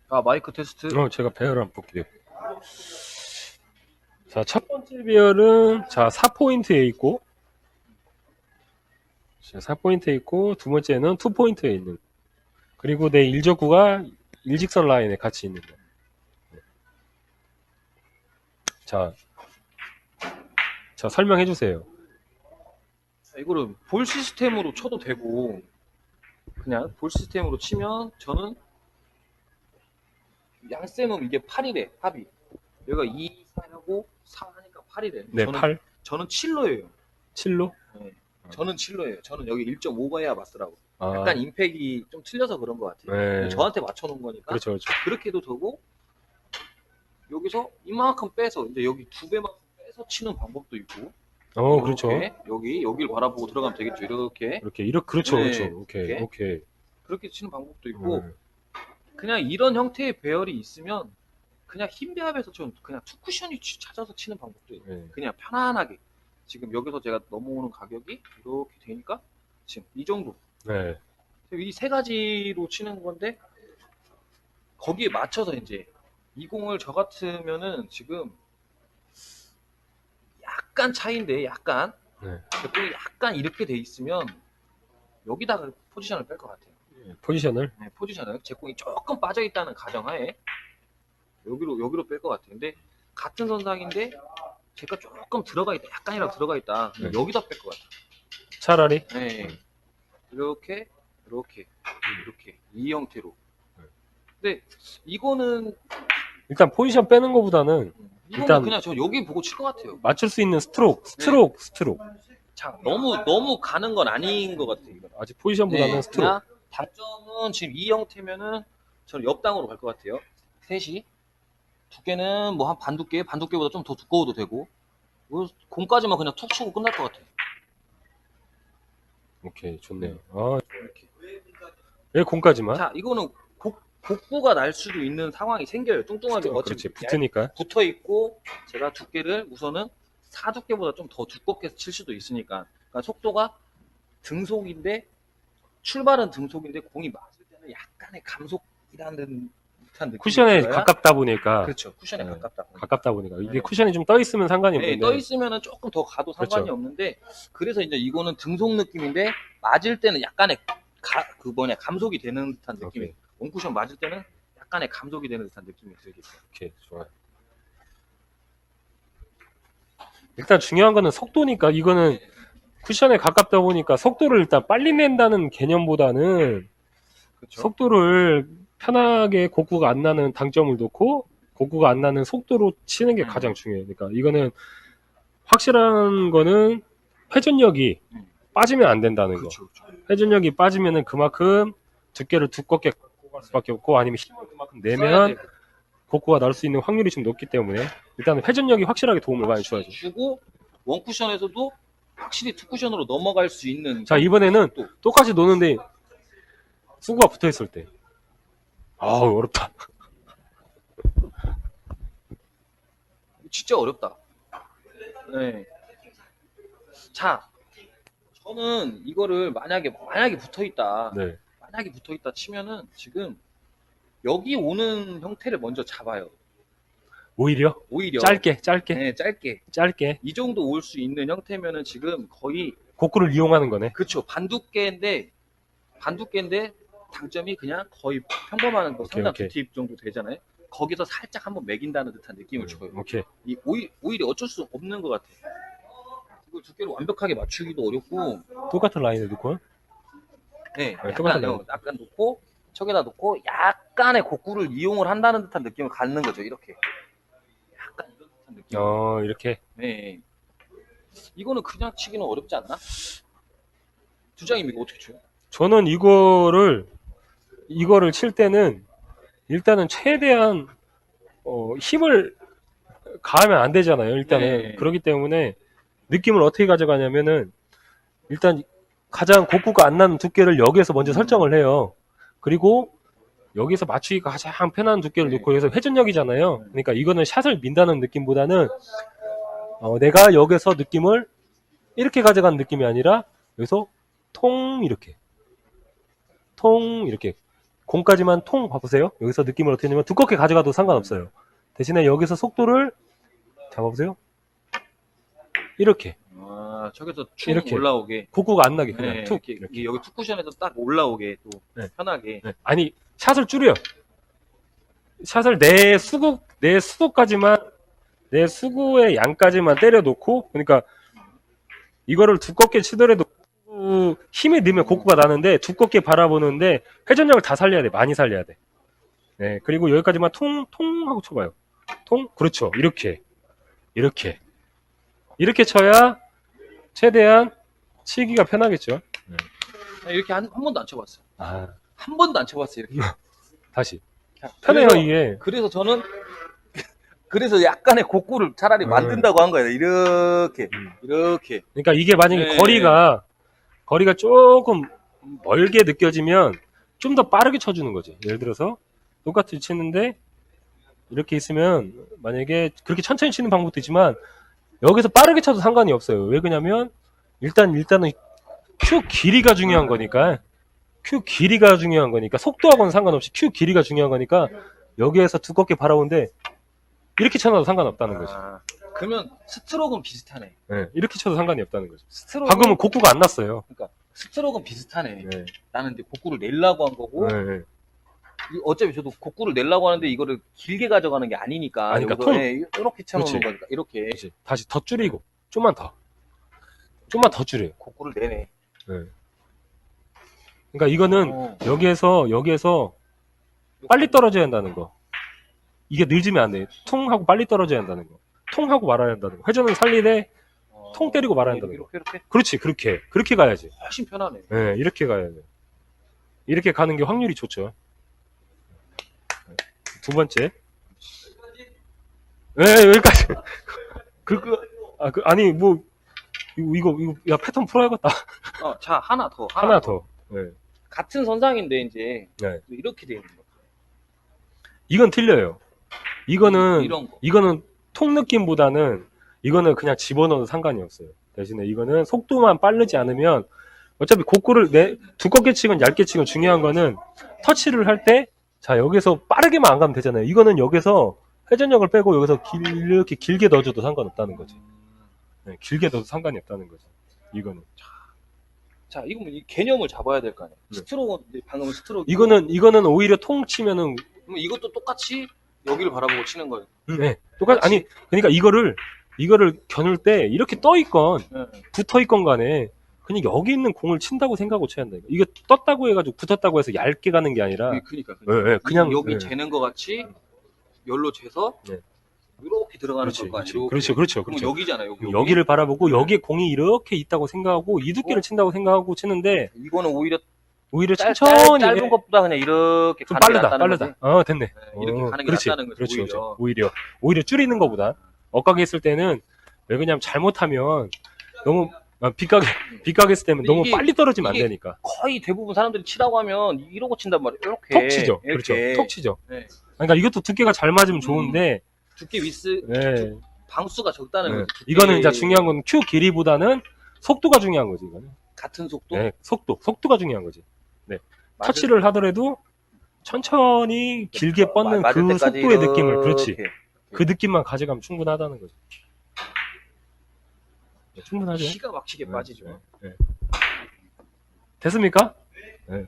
아, 마이크 테스트. 제가 배열을 한번 볼게요. 자, 첫 번째 배열은, 자, 4포인트에 있고, 자, 4포인트에 있고, 두 번째는 2포인트에 있는, 그리고 내 일적구가 일직선 라인에 같이 있는 거. 자, 자, 설명해 주세요. 이거를 볼 시스템으로 쳐도 되고, 그냥 볼 시스템으로 치면 저는 양쌤은 이게 8이래, 합이. 여기가 2, 4하고 4 하니까 8이래. 네, 8, 저는 7로예요. 7로? 네. 저는 7로예요. 저는 여기 1.5가 해야 맞더라고. 아, 약간 임팩이 좀 틀려서 그런 것 같아요. 네. 저한테 맞춰놓은 거니까 그렇죠, 그렇죠. 그렇게 해도 되고, 여기서 이만큼 빼서 이제 여기 두 배만큼 빼서 치는 방법도 있고, 그렇죠. 이렇게 여기를 바라보고 들어가면 되겠죠. 이렇게 그렇죠, 네, 그렇죠. 오케이, 이렇게. 오케이. 그렇게 치는 방법도 있고, 네. 그냥 이런 형태의 배열이 있으면 그냥 흰 배합에서 좀 그냥 투 쿠션이 찾아서 치는 방법도 있고, 네. 그냥 편안하게 지금 여기서 제가 넘어오는 가격이 이렇게 되니까 지금 이 정도, 네. 이 세 가지로 치는 건데, 거기에 맞춰서 이제 이 공을 저 같으면은 지금 약간 차이인데, 약간 네. 공이 약간 이렇게 돼 있으면 여기다가 포지션을 뺄 것 같아요. 포지션을. 네, 포지션을 제 공이 조금 빠져 있다는 가정하에 여기로 뺄 것 같아요. 근데 같은 선상인데 제가 조금 들어가 있다, 약간이라도 들어가 있다, 네. 여기다 뺄 것 같아요. 차라리. 네. 이렇게 이 형태로. 근데 이거는 일단 포지션 빼는 것보다는 일단 그냥 저 여기 보고 칠 것 같아요. 맞출 수 있는 스트로크. 자, 너무 가는 건 아닌 것 같아요. 이건. 아직 포지션보다는 네, 스트로크. 그냥 단점은 지금 이 형태면은 저는 옆당으로 갈 것 같아요. 셋이 두께는 뭐 한 반두께보다 좀 더 두꺼워도 되고, 뭐 공까지만 그냥 툭 치고 끝날 것 같아요. 오케이, 좋네요. 아, 이렇게. 왜 공까지만? 자, 이거는 곡부가 날 수도 있는 상황이 생겨요. 뚱뚱하게 그렇지, 붙으니까. 붙어 있고, 제가 두께를 우선은 사두께보다 좀 더 두껍게 칠 수도 있으니까. 그러니까 속도가 등속인데, 출발은 등속인데 공이 맞을 때는 약간의 감속이라는 듯한 느낌이 쿠션에 들어야. 가깝다 보니까. 그렇죠. 쿠션에 네, 가깝다. 가깝다 보니까. 이게 네. 쿠션이 좀 떠 있으면 상관이 네, 없는데. 떠 있으면은 조금 더 가도 상관이 그렇죠. 없는데, 그래서 이제 이거는 등속 느낌인데 맞을 때는 약간의 감속이 되는 듯한 느낌이. 오케이. 원쿠션 맞을 때는 약간의 감속이 되는 듯한 느낌이 들겠어요. 오케이, 좋아요. 일단 중요한 거는 속도니까 이거는 쿠션에 가깝다 보니까 속도를 일단 빨리 낸다는 개념보다는 그렇죠. 속도를 편하게 곡구가 안 나는 당점을 놓고 곡구가 안 나는 속도로 치는 게 가장 중요해요. 그러니까 이거는 확실한 거는 회전력이 빠지면 안 된다는 거. 그렇죠. 회전력이 빠지면은 그만큼 두께를 두껍게 갖고 갈 수밖에 없고 아니면 힘을 그만큼 내면 곡구가 날 수 있는 확률이 좀 높기 때문에 일단 회전력이 확실하게 도움을 많이 줘야죠. 주고 원쿠션에서도 확실히 투쿠션으로 넘어갈 수 있는. 자, 이번에는 똑같이 노는데 수구가 붙어 있을 때. 아우, 어렵다. 진짜 어렵다. 네. 자, 저는 이거를 만약에 붙어 있다. 네. 만약에 붙어 있다 치면은 지금 여기 오는 형태를 먼저 잡아요. 오히려 짧게 네, 짧게. 이 정도 올 수 있는 형태면은 지금 거의 곡구를 이용하는 거네. 그쵸. 반두께인데 당점이 그냥 거의 평범한 거 상단 오케이. 두팁 정도 되잖아요. 거기서 살짝 한번 매긴다는 듯한 느낌을 줘요. 오케이. 오히려 어쩔 수 없는 것 같아요. 이걸 두께를 완벽하게 맞추기도 어렵고. 똑같은 라인에 놓고. 네, 똑같은 라인. 약간 놓고 척에다 놓고 약간의 곡구를 이용을 한다는 듯한 느낌을 갖는 거죠. 이렇게. 약간 이런 듯한 느낌. 이렇게. 네. 이거는 그냥 치기는 어렵지 않나? 주장님 이거 어떻게 쳐요? 저는 이거를 칠 때는 일단은 최대한 힘을 가하면 안 되잖아요. 일단은 네. 그렇기 때문에 느낌을 어떻게 가져가냐면은 일단 가장 곡구가 안 나는 두께를 여기에서 먼저 설정을 해요. 그리고 여기서 맞추기가 가장 편한 두께를 놓고 여기서 회전력이잖아요. 그러니까 이거는 샷을 민다는 느낌보다는 내가 여기서 느낌을 이렇게 가져가는 느낌이 아니라 여기서 통 이렇게 공까지만 통 봐보세요. 여기서 느낌을 어떻게 하냐면 두껍게 가져가도 상관없어요. 대신에 여기서 속도를 잡아보세요. 이렇게 아, 저기서 축 이렇게. 올라오게. 곡구가 안 나게 그냥 네, 툭 이렇게, 이렇게. 여기 투 쿠션에서 딱 올라오게 또 네. 편하게. 네. 아니 샷을 줄여. 샷을 내 수구까지만 내 수구의 양까지만 때려 놓고 그러니까 이거를 두껍게 치더라도 힘이 넣으면 곡구가 나는데 두껍게 바라보는데 회전력을 다 살려야 돼. 많이 살려야 돼. 네. 그리고 여기까지만 통 하고 쳐봐요. 통 그렇죠. 이렇게 쳐야 최대한 치기가 편하겠죠. 이렇게 한 번도 안 쳐봤어요. 아 한 번도 안 쳐봤어요. 이렇게. 다시 편해요 그래서- 이게. 그래서 저는 그래서 약간의 곡구를 차라리 만든다고 한 거예요. 이렇게 이렇게. 그러니까 이게 만약에 네. 거리가 조금 멀게 느껴지면 좀 더 빠르게 쳐주는 거지. 예를 들어서 똑같이 치는데 이렇게 있으면 만약에 그렇게 천천히 치는 방법도 있지만 여기서 빠르게 쳐도 상관이 없어요. 왜 그러냐면 일단은 큐 길이가 중요한 거니까 속도하고는 상관없이 큐 길이가 중요한 거니까 여기에서 두껍게 바라보는데 이렇게 쳐놔도 상관없다는 거지. 아, 그러면 스트로크는 비슷하네. 네, 이렇게 쳐도 상관이 없다는 거죠. 스트로크 방금은 곡구가 안 났어요. 그러니까 스트로크는 비슷하네. 네. 나는 이제 곡구를 내려고 한 거고 네. 어차피 저도 곡구를 내려고 하는데 이거를 길게 가져가는 게 아니니까 아니, 그러니까 여기서, 통. 예, 이렇게 쳐놓는 그렇지. 거니까 이렇게 그렇지. 다시 더 줄이고 좀만 더 줄여요. 곡구를 내네. 네. 그러니까 이거는 어. 여기에서 빨리 떨어져야 한다는 거. 이게 늦으면 안 돼. 통 하고 빨리 떨어져야 한다는 거. 통 하고 말아야 한다는 거. 회전은 살리되 통 때리고 말아야 한다는 거. 이렇게 그렇지. 그렇게 가야지. 훨씬 편하네. 네, 이렇게 가야 돼. 이렇게 가는 게 확률이 좋죠. 두 번째. 네, 여기까지. 아니, 뭐, 이거, 야, 패턴 풀어야겠다. 자 하나 더. 하나 더. 네. 같은 선상인데 이제 네. 이렇게 돼 있는 거. 이건 틀려요. 이런 거. 이거는 통 느낌보다는 이거는 그냥 집어넣어도 상관이 없어요. 대신에 이거는 속도만 빠르지 않으면 어차피 곡구를 두껍게 치건 얇게 치건 중요한 거는 터치를 할 때 자, 여기서 빠르게만 안 가면 되잖아요. 이거는 여기서 회전력을 빼고 여기서 이렇게 길게 넣어줘도 상관없다는 거지. 네, 길게 넣어도 상관이 없다는 거지. 이거는. 자, 이거 이 개념을 잡아야 될 거 아니에요. 네. 스트로크 방금 스트로크. 이거는 오히려 통 치면은 그럼 이것도 똑같이 여기를 바라보고 치는 거예요. 네, 똑같 아니 그러니까 이거를 겨눌 때 이렇게 떠 있건 네. 붙어 있건 간에 그냥 여기 있는 공을 친다고 생각하고 쳐야 한다. 이게 떴다고 해가지고 붙었다고 해서 얇게 가는 게 아니라 그러니까. 네, 그냥 여기 네. 재는 거 같이 열로 재서 네. 이렇게 들어가는 거 아니에요? 그렇죠. 그럼 여기잖아요. 여기를 바라보고 여기에 공이 이렇게 있다고 생각하고 이 두께를 친다고 생각하고 치는데 이거는 오히려 천천히 짧은 것보다 그냥 이렇게 좀 가는 게 낫다는 빠르다. 거지? 됐네. 네, 이렇게 가는 게 그렇지, 낫다는 거지. 그렇지. 오히려 줄이는 것보다 억가게 했을 때는 왜 그냥 잘못하면 너무 빗가게 했을 때는 너무 이게- 빨리 떨어지면 안 이게- 되니까 거의 대부분 사람들이 치라고 하면 이러고 친단 말이에요. 이렇게 톡 치죠. 이렇게. 그렇죠. 톡 치죠. 네. 그러니까 이것도 두께가 잘 맞으면 좋은데 두께 위스 네. 방수가 적다는 네. 거지. 두께 이거는 이제 중요한 건 큐 길이보다는 속도가 중요한 거지. 이거는. 같은 속도. 네, 속도가 중요한 거지. 맞을- 터치를 하더라도 천천히 길게 뻗는 맞을 그 때까지 속도의 느낌을 이렇게. 그렇지. 그 느낌만 가져가면 충분하다는 거지. 네, 충분하죠. 기가 막히게 네, 빠지죠. 네. 됐습니까? 네.